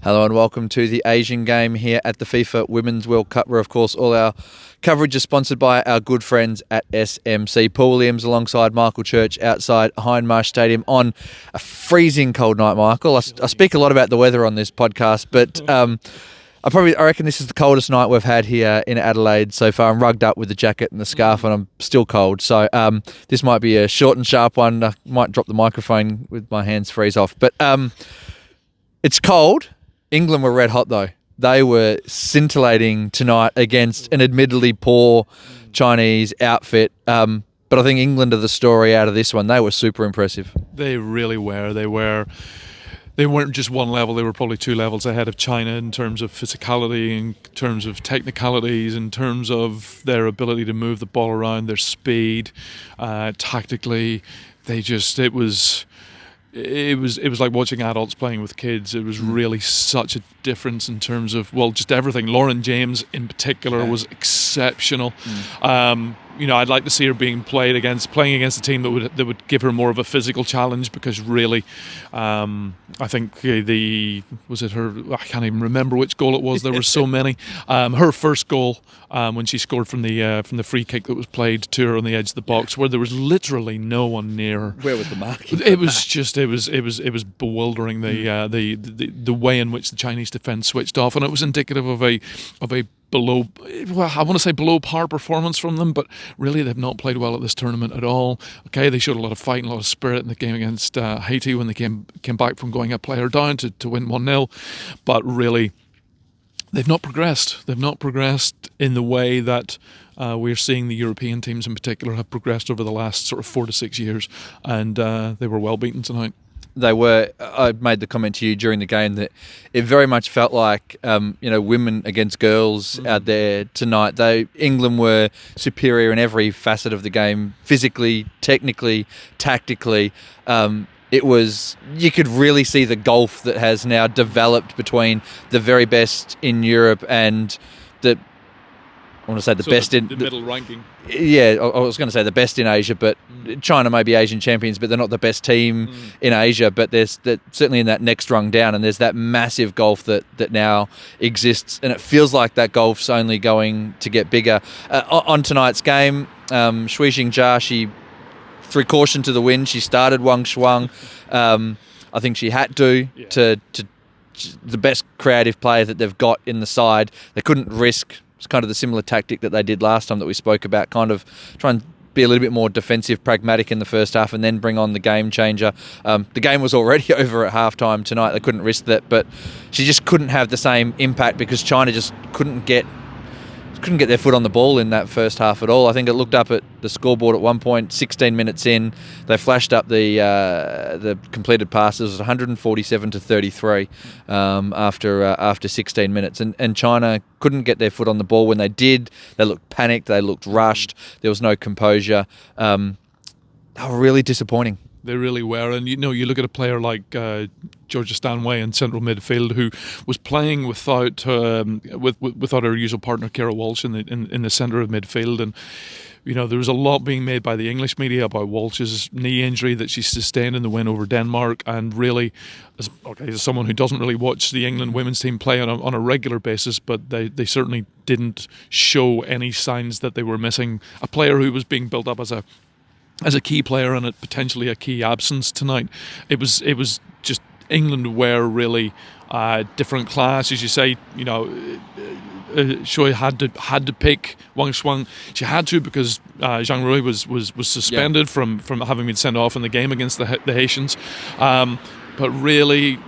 Hello and welcome to the Asian game here at the FIFA Women's World Cup, where of course all our coverage is sponsored by our good friends at SMC. Paul Williams alongside Michael Church outside Hindmarsh Stadium on a freezing cold night, Michael. I speak a lot about the weather on this podcast, but I reckon this is the coldest night we've had here in Adelaide so far. I'm rugged up with the jacket and the scarf and I'm still cold. So this might be a short and sharp one. I might drop the microphone with my hands freeze off. But it's cold. England were red hot though. They were scintillating tonight against an admittedly poor Chinese outfit. But I think England are the story out of this one. They were super impressive. They really were. They weren't just one level, they were probably two levels ahead of China in terms of physicality, in terms of technicalities, in terms of their ability to move the ball around, their speed, tactically. It was like watching adults playing with kids. It was really such a difference in terms of, well, just everything. Lauren James in particular was exceptional. I'd like to see her playing against a team that would give her more of a physical challenge, because really, I think I can't even remember which goal it was. There were so many. Her first goal, when she scored from the free kick that was played to her on the edge of the box, where there was literally no one near her. Where was the mark? It was bewildering, the way in which the Chinese defence switched off, and it was indicative of a below par performance from them, but really they've not played well at this tournament at all. Okay, they showed a lot of fight and a lot of spirit in the game against Haiti when they came back from going a player down to win 1-0, but really they've not progressed. They've not progressed in the way that we're seeing the European teams in particular have progressed over the last sort of 4 to 6 years, and they were well beaten tonight. They were. I made the comment to you during the game that it very much felt like women against girls out there tonight. England were superior in every facet of the game, physically, technically, tactically. You could really see the gulf that has now developed between the very best in Europe and the best in the middle ranking. Yeah, I was going to say the best in Asia, but China may be Asian champions, but they're not the best team in Asia. But there's certainly in that next rung down, and there's that massive gulf that now exists, and it feels like that gulf's only going to get bigger. On tonight's game, Shui Xingjia, she threw caution to the wind. She started Wang Shuang. I think she had to the best creative player that they've got in the side. They couldn't risk. It's kind of the similar tactic that they did last time that we spoke about, kind of try and be a little bit more defensive, pragmatic in the first half and then bring on the game changer. The game was already over at halftime tonight. They couldn't risk that, but she just couldn't have the same impact because China just couldn't get their foot on the ball in that first half at all. I think it looked up at the scoreboard at one point, 16 minutes in, they flashed up the completed passes. It was 147 to 33 after 16 minutes, and China couldn't get their foot on the ball. When they did, they looked panicked, they looked rushed, there was no composure. They were really disappointing. They really were, and you look at a player like Georgia Stanway in central midfield, who was playing without her usual partner Kara Walsh in the centre of midfield, and there was a lot being made by the English media about Walsh's knee injury that she sustained in the win over Denmark, and really, as someone who doesn't really watch the England women's team play on a regular basis, but they certainly didn't show any signs that they were missing a player who was being built up as a key player and potentially a key absence tonight. It was just England were really different class, as you say. Shui had to pick Wang Shuang. She had to because Zhang Rui was suspended from having been sent off in the game against the Haitians. But really,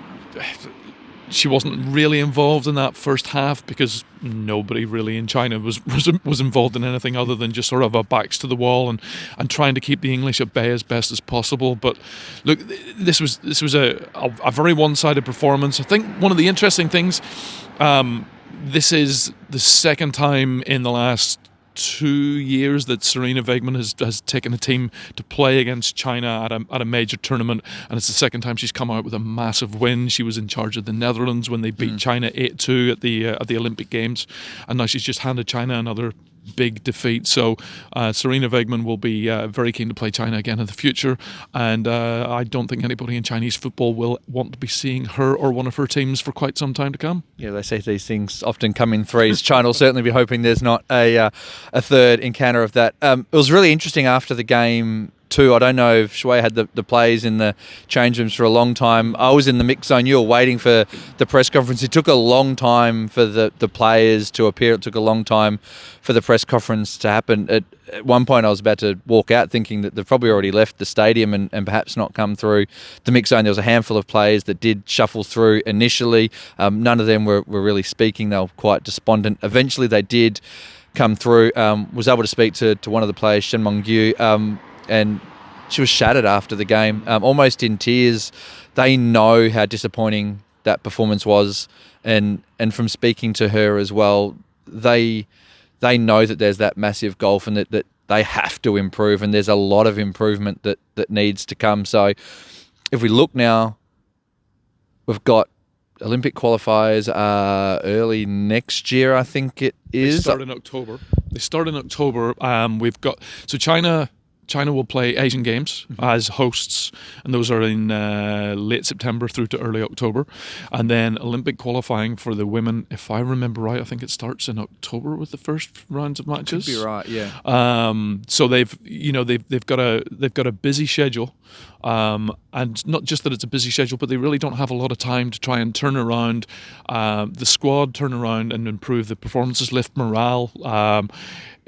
she wasn't really involved in that first half because nobody really in China was involved in anything other than just sort of a backs to the wall and trying to keep the English at bay as best as possible. But look, this was a very one-sided performance. I think one of the interesting things, this is the second time in the last 2 years that Serena Wegman has taken a team to play against China at a major tournament, and it's the second time she's come out with a massive win. She was in charge of the Netherlands when they beat China 8-2 at the Olympic Games, and now she's just handed China another big defeat. So Serena Wegman will be very keen to play China again in the future, and I don't think anybody in Chinese football will want to be seeing her or one of her teams for quite some time to come. Yeah, they say these things often come in threes. China will certainly be hoping there's not a third encounter of that. It was really interesting after the game too. I don't know if Shui had the players in the change rooms for a long time. I was in the mix zone. You were waiting for the press conference. It took a long time for the players to appear. It took a long time for the press conference to happen. At one point, I was about to walk out thinking that they've probably already left the stadium and perhaps not come through the mix zone. There was a handful of players that did shuffle through initially. None of them were really speaking. They were quite despondent. Eventually, they did come through. Was able to speak to one of the players, Shen Mengyu, and she was shattered after the game, almost in tears. They know how disappointing that performance was, and from speaking to her as well, they know that there's that massive gulf and that they have to improve, and there's a lot of improvement that needs to come. So if we look now, we've got Olympic qualifiers early next year, I think it is. They start in October. We've got China will play Asian Games as hosts, and those are in late September through to early October. And then Olympic qualifying for the women, if I remember right, I think it starts in October with the first rounds of matches. Could be right, yeah. So they've got a busy schedule, and not just that it's a busy schedule, but they really don't have a lot of time to try and turn around the squad, turn around and improve the performances, lift morale.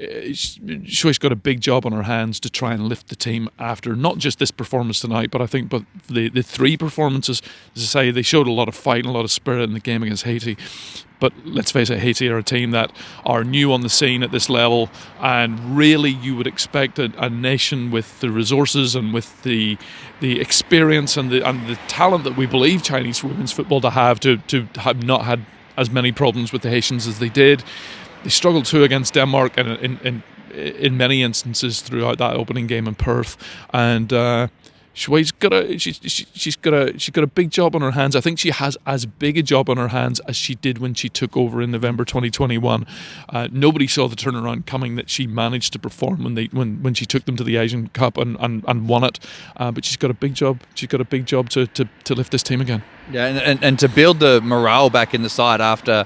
Shui's got a big job on her hands to try and lift the team after not just this performance tonight, but the three performances. As I say, they showed a lot of fight and a lot of spirit in the game against Haiti. But let's face it, Haiti are a team that are new on the scene at this level, and really you would expect a nation with the resources and with the experience and the talent that we believe Chinese women's football to have not had as many problems with the Haitians as they did. They struggled too against Denmark, and in many instances throughout that opening game in Perth. And she's got a big job on her hands. I think she has as big a job on her hands as she did when she took over in November 2021. Nobody saw the turnaround coming that she managed to perform when she took them to the Asian Cup and won it. But she's got a big job. She's got a big job to lift this team again. Yeah, and to build the morale back in the side after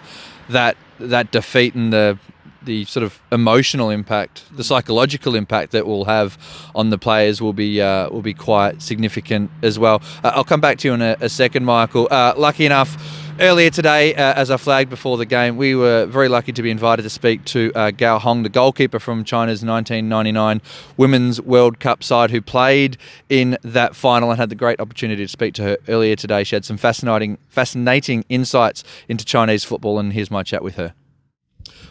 that defeat and the sort of emotional impact, the psychological impact that will have on the players will be quite significant as well. I'll come back to you in a second, Michael. Lucky enough, earlier today, as I flagged before the game, we were very lucky to be invited to speak to Gao Hong, the goalkeeper from China's 1999 Women's World Cup side, who played in that final, and had the great opportunity to speak to her earlier today. She had some fascinating insights into Chinese football, and here's my chat with her.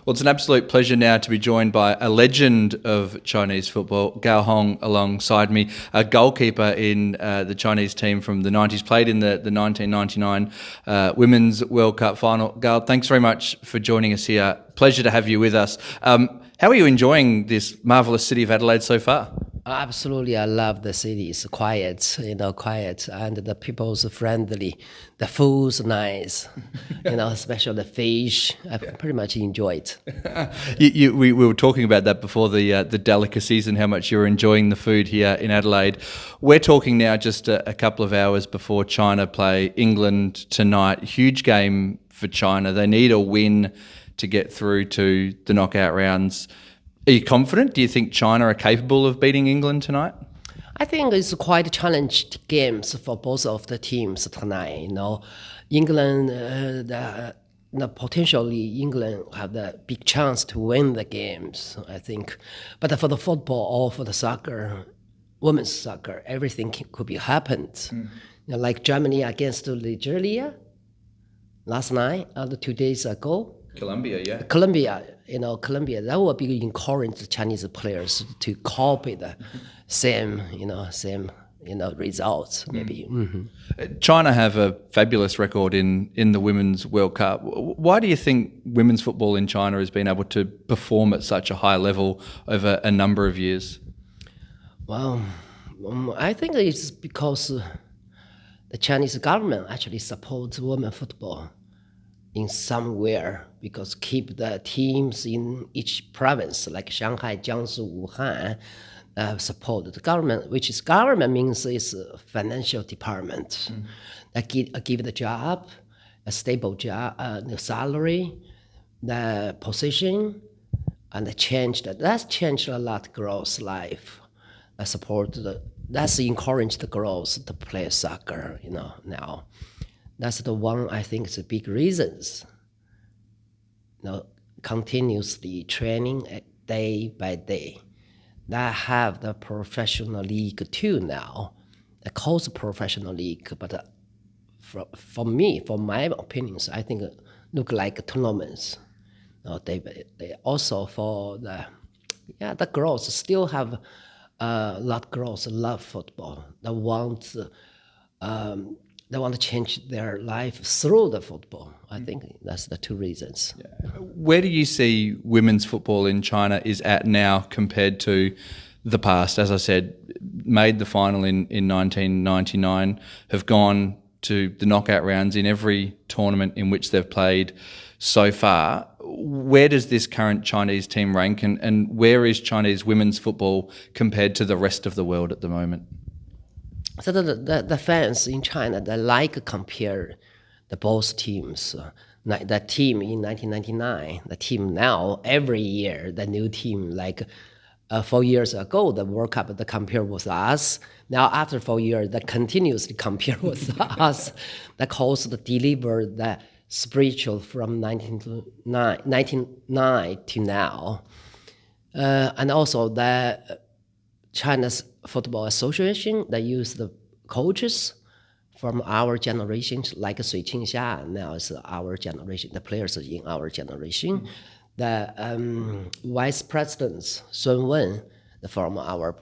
Well, it's an absolute pleasure now to be joined by a legend of Chinese football, Gao Hong, alongside me, a goalkeeper in the Chinese team from the 90s, played in the 1999 Women's World Cup final. Gao, thanks very much for joining us here. Pleasure to have you with us. How are you enjoying this marvellous city of Adelaide so far? Absolutely, I love the city. It's quiet, and the people's friendly. The food's nice, especially the fish. I pretty much enjoy it. We were talking about that before the delicacies and how much you're enjoying the food here in Adelaide. We're talking now just a couple of hours before China play England tonight. Huge game for China. They need a win to get through to the knockout rounds. Are you confident? Do you think China are capable of beating England tonight? I think it's quite challenged games for both of the teams tonight. England, potentially England have the big chance to win the games, I think. But for the football or for the soccer, women's soccer, everything could be happened. Like Germany against Nigeria last night, 2 days ago. Colombia, that will be encourage the Chinese players to copy the same results, maybe. China have a fabulous record in the Women's World Cup. Why do you think women's football in China has been able to perform at such a high level over a number of years? Well, I think it's because the Chinese government actually supports women football. in somewhere, because keep the teams in each province, like Shanghai, Jiangsu, Wuhan, support the government, which is government means it's a financial department. That give the job, a stable job, the salary, the position, and that's changed a lot girls' life. That's encouraged the girls to play soccer, now. That's the one I think is the big reasons. Continuously training day by day. That have the professional league too now. They call it professional league, but for me, for my opinions, I think it look like tournaments. They also for the girls still have a lot of girls love football. They want to change their life through the football. I think that's the two reasons. Yeah. Where do you see women's football in China is at now compared to the past? As I said, made the final in 1999, have gone to the knockout rounds in every tournament in which they've played so far. Where does this current Chinese team rank, and where is Chinese women's football compared to the rest of the world at the moment? So the fans in China, they like compare the both teams. The team in 1999, the team now, every year, the new team, like 4 years ago, the World Cup, they compare with us. Now, after 4 years, they continuously compare with us. That cause the deliver the spiritual from 1999 to now. And also the China's Football Association, they use the coaches from our generations, like Sui Qingxia, now is our generation, the players in our generation. The vice presidents, Sun Wen, from our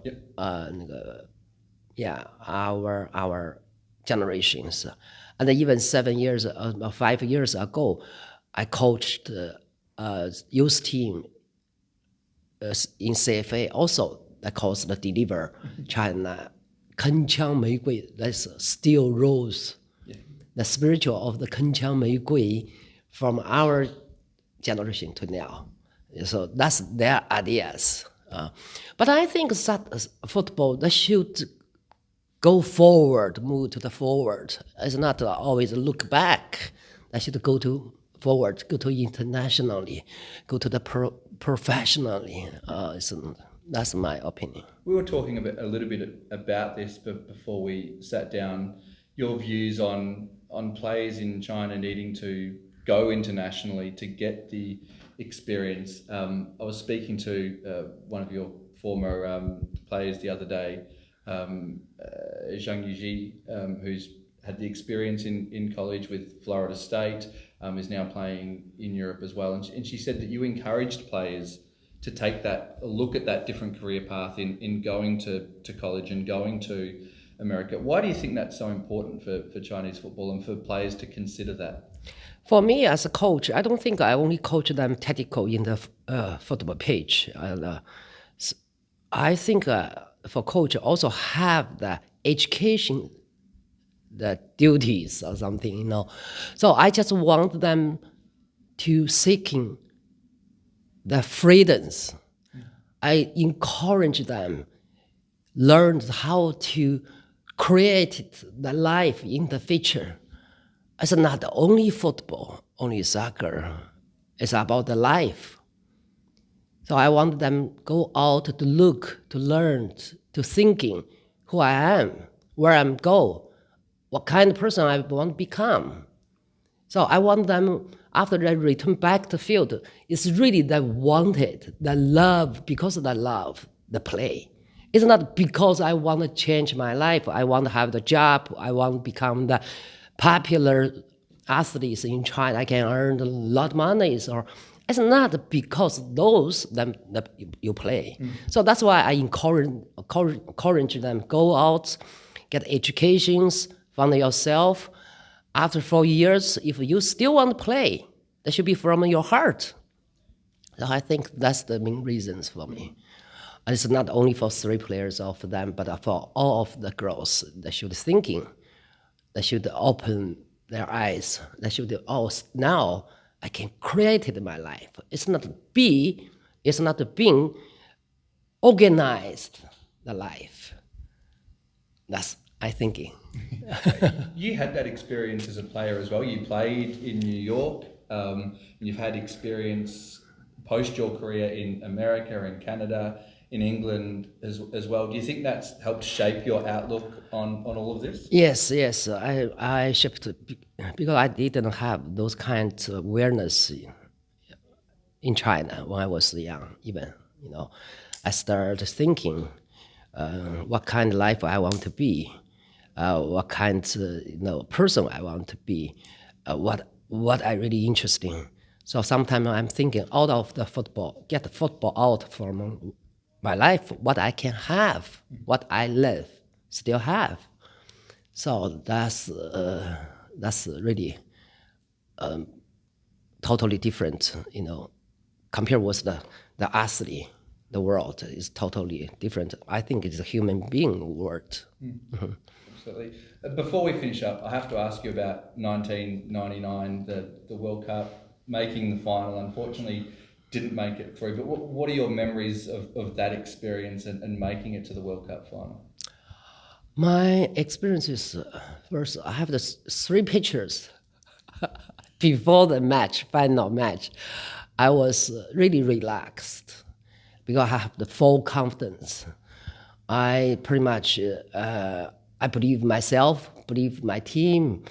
our generations. And even 5 years ago, I coached youth team in CFA also. That calls the deliver China. 铿锵玫瑰, that's still rose. The spiritual of the 铿锵玫瑰 from our generation to now. So that's their ideas. But I think that football, they should go forward, move to the forward. It's not always look back. They should go to forward, go to internationally, go to the professionally. That's my opinion. We were talking a little bit about this before we sat down. Your views on players in China needing to go internationally to get the experience. I was speaking to one of your former players the other day, Zhang Yuji, who's had the experience in college with Florida State, is now playing in Europe as well. And she said that you encouraged players to take a look at that different career path in going to college and going to America. Why do you think that's so important for Chinese football and for players to consider that? For me as a coach, I don't think I only coach them tactical in the football pitch. I think for coach also have the education, the duties or something, So I just want them to seeking the freedoms. I encourage them learn how to create the life in the future. It's not only football, only soccer. It's about the life. So I want them go out to look, to learn, to thinking who I am, where I'm going, what kind of person I want to become. So I want them, after they return back to the field, it's really they wanted, they love, because of that love, the play. It's not because I want to change my life, I want to have the job, I want to become the popular athletes in China, I can earn a lot of money. Or it's not because those that you play. So that's why I encourage them, go out, get educations, find yourself. After 4 years, if you still want to play, that should be from your heart. So I think that's the main reasons for me. And it's not only for 3 players of them, but for all of the girls. They should thinking. They should open their eyes. They should, oh, now I can create my life. It's not being organized the life. That's I thinking. You had that experience as a player as well. You played in New York. You've had experience post your career in America and Canada, in England as well. Do you think that's helped shape your outlook on all of this? Yes. I shifted because I didn't have those kinds of awareness in China when I was young. Even I started thinking what kind of life I want to be, what kind of person I want to be, what I really interested in. So sometimes I'm thinking out of the football, get the football out from my life, what I can have, what I live, still have. So that's really totally different, compared with the athlete. The world is totally different. I think it's a human being world. Mm-hmm. Absolutely. Before we finish up, I have to ask you about 1999, the World Cup, making the final. Unfortunately, didn't make it through. But what are your memories of that experience and making it to the World Cup final? My experience is, first, I have the 3 pictures before the final match. I was really relaxed because I have the full confidence. I pretty much, I believe myself, believe my team.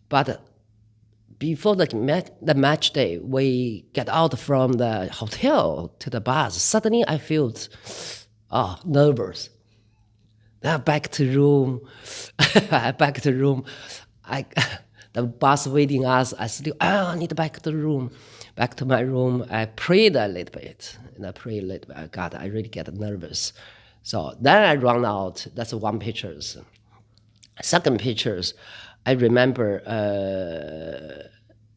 But before the match day, we get out from the hotel to the bus. Suddenly I feel nervous. Now back to room. The bus waiting us. I need back to the room. Back to my room. I prayed a little bit. God, I really get nervous. So then I run out. That's one pictures. Second pictures, I remember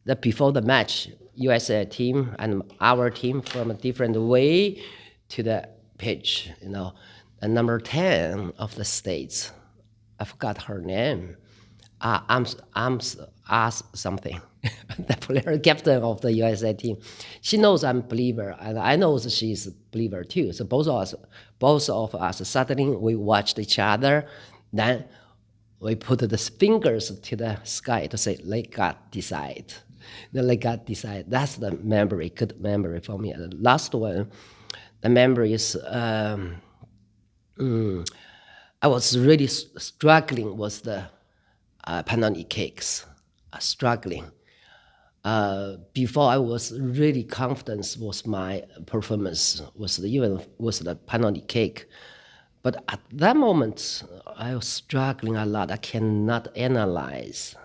that before the match, USA team and our team from a different way to the pitch, And number 10 of the States, I forgot her name. I'm asked something. The player captain of the USA team, she knows I'm a believer, and I know she's a believer too. So both of us suddenly we watched each other. Then we put the fingers to the sky to say, "Let God decide." Let God decide. That's the memory, good memory for me. And the last one, the memory is. I was really struggling with the panini cakes, struggling. Before I was really confident with my performance, even with the panini cake. But at that moment, I was struggling a lot. I cannot analyze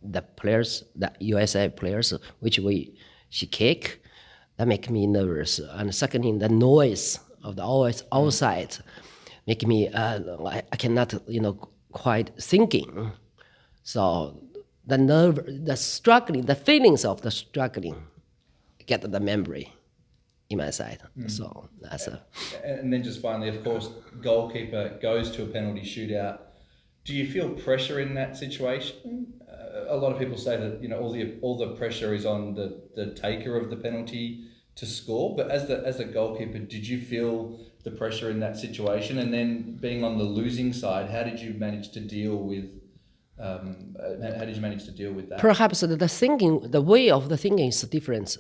the players, the USA players, she kick. That make me nervous. And secondly, the noise of the outside make me, I cannot, quite thinking. So the struggling, the feelings of the struggling, get the memory in my side. So that's And then just finally, of course, goalkeeper goes to a penalty shootout. Do you feel pressure in that situation? A lot of people say that all the pressure is on the taker of the penalty to score. But as a goalkeeper, did you feel the pressure in that situation? And then being on the losing side, how did you manage to deal with that? Perhaps the way of the thinking is different.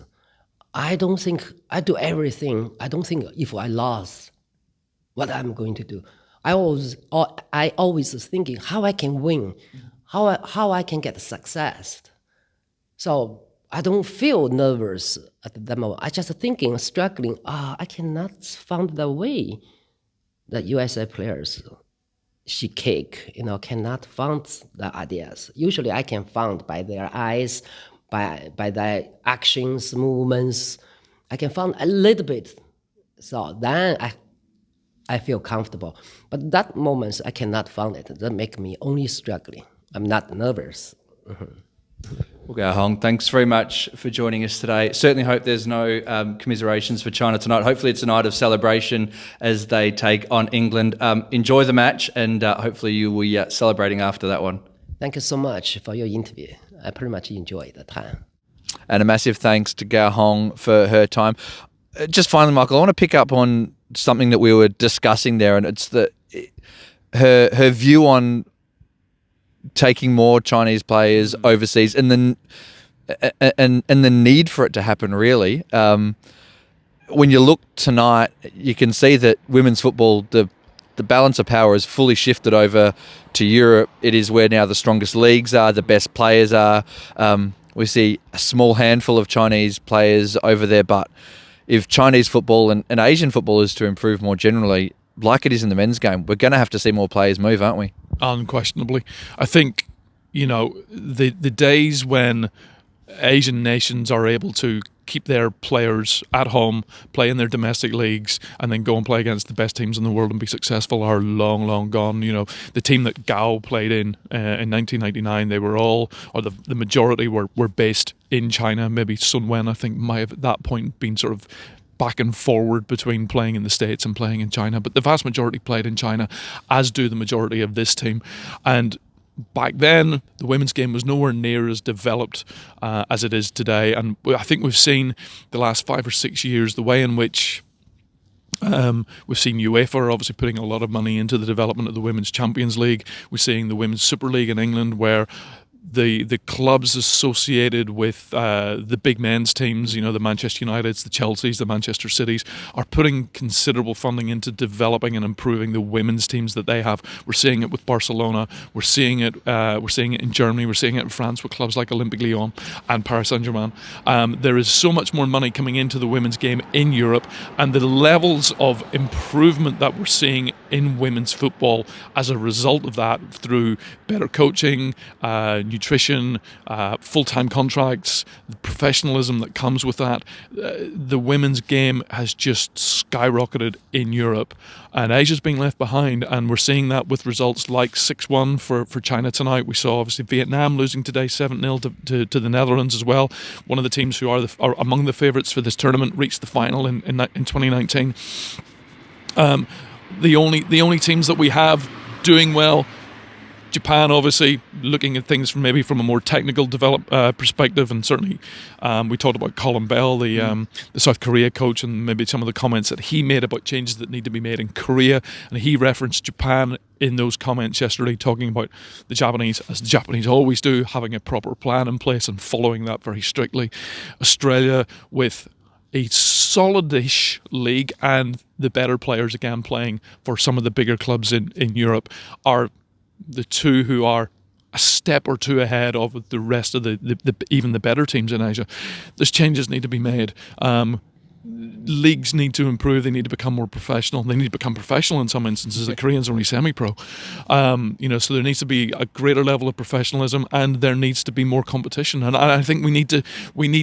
I don't think I do everything. I don't think if I lost, what I'm going to do. I always thinking how I can win, how I can get success. So I don't feel nervous at the moment. I just thinking, struggling. I cannot find the way that USA players she kick. Cannot find the ideas. Usually, I can find by their eyes, by their actions, movements. I can find a little bit. So then I feel comfortable. But that moment, I cannot find it. That make me only struggling. I'm not nervous. Mm-hmm. Well, Gao Hong, thanks very much for joining us today. Certainly hope there's no commiserations for China tonight. Hopefully it's a night of celebration as they take on England. Enjoy the match, and hopefully you will be celebrating after that one. Thank you so much for your interview. I pretty much enjoy the time. And a massive thanks to Gao Hong for her time. Just finally, Michael, I want to pick up on something that we were discussing there, and it's her view on taking more Chinese players overseas and the need for it to happen, really. When you look tonight, you can see that women's football, the balance of power has fully shifted over to Europe. It is where now the strongest leagues are, the best players are. We see a small handful of Chinese players over there, but if Chinese football and Asian football is to improve more generally, like it is in the men's game, we're going to have to see more players move, aren't we? Unquestionably. I think, the days when Asian nations are able to keep their players at home, play in their domestic leagues, and then go and play against the best teams in the world and be successful are long, long gone. The team that Gao played in 1999, they were all, or the majority were based in China. Maybe Sun Wen, I think, might have at that point been sort of back and forward between playing in the States and playing in China. But the vast majority played in China, as do the majority of this team. And back then, the women's game was nowhere near as developed as it is today. And I think we've seen the last 5 or 6 years the way in which we've seen UEFA obviously putting a lot of money into the development of the Women's Champions League. We're seeing the Women's Super League in England, where the clubs associated with the big men's teams, the Manchester Uniteds, the Chelseas, the Manchester Cities, are putting considerable funding into developing and improving the women's teams that they have. We're seeing it with Barcelona. We're seeing it in Germany. We're seeing it in France with clubs like Olympique Lyon and Paris Saint-Germain. There is so much more money coming into the women's game in Europe, and the levels of improvement that we're seeing in women's football as a result of that, through better coaching, nutrition, full-time contracts, the professionalism that comes with that. The women's game has just skyrocketed in Europe, and Asia's being left behind, and we're seeing that with results like 6-1 for China tonight. We saw obviously Vietnam losing today 7-0 to the Netherlands as well. One of the teams who are among the favourites for this tournament reached the final in 2019. The only teams that we have doing well, Japan, obviously, looking at things from a more technical perspective, and certainly we talked about Colin Bell, the South Korea coach, and maybe some of the comments that he made about changes that need to be made in Korea, and he referenced Japan in those comments yesterday, talking about the Japanese, as the Japanese always do, having a proper plan in place and following that very strictly. Australia with a solid-ish league, and the better players again playing for some of the bigger clubs in Europe are the two who are a step or two ahead of the rest of the even the better teams in Asia. Those changes need to be made. Leagues need to improve. They need to become more professional. They need to become professional in some instances. The Koreans are only semi-pro. So there needs to be a greater level of professionalism, and there needs to be more competition. And I think we need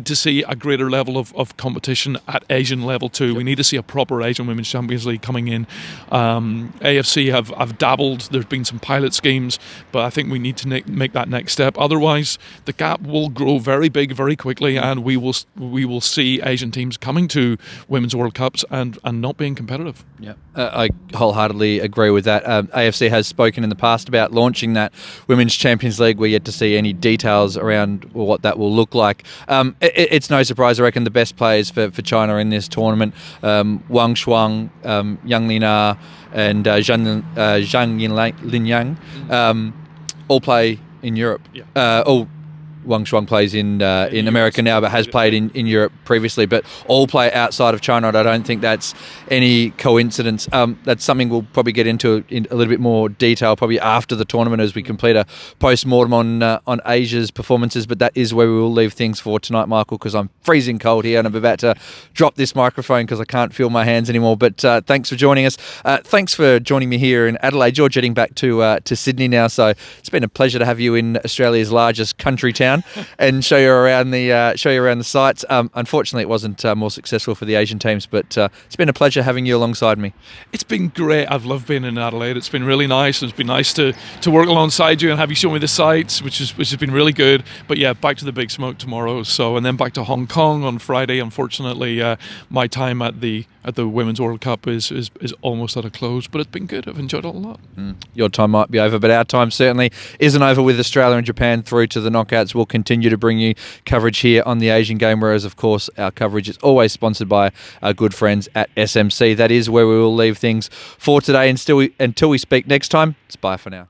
to see a greater level of competition at Asian level too. Yep. We need to see a proper Asian Women's Champions League coming in. AFC have dabbled. There's been some pilot schemes, but I think we need to make that next step. Otherwise, the gap will grow very big very quickly, and we will see Asian teams coming to Women's World Cups and not being competitive. Yeah, I wholeheartedly agree with that. AFC has spoken in the past about launching that Women's Champions League. We're yet to see any details around what that will look like. It's no surprise, I reckon, the best players for China in this tournament, Wang Shuang, Yang Lina, and Zhang Linyang, all play in Europe. Yeah. Wang Shuang plays in America now, but has played in Europe previously, but all play outside of China, and I don't think that's any coincidence. That's something we'll probably get into in a little bit more detail probably after the tournament as we complete a post-mortem on Asia's performances, but that is where we will leave things for tonight, Michael, because I'm freezing cold here and I'm about to drop this microphone because I can't feel my hands anymore. But thanks for joining us. Thanks for joining me here in Adelaide. You're jetting back to Sydney now, so it's been a pleasure to have you in Australia's largest country town and show you around the sites. Unfortunately, it wasn't more successful for the Asian teams, but it's been a pleasure having you alongside me. It's been great. I've loved being in Adelaide. It's been really nice. It's been nice to work alongside you and have you show me the sites, which has been really good. But yeah, back to the big smoke tomorrow. So, and then back to Hong Kong on Friday. Unfortunately, my time at the Women's World Cup is almost at a close, but it's been good. I've enjoyed it a lot. Your time might be over, but our time certainly isn't over with Australia and Japan through to the knockouts. We'll we'll continue to bring you coverage here on the Asian Game, whereas, of course, our coverage is always sponsored by our good friends at SMC. That is where we will leave things for today. And until we speak next time, it's bye for now.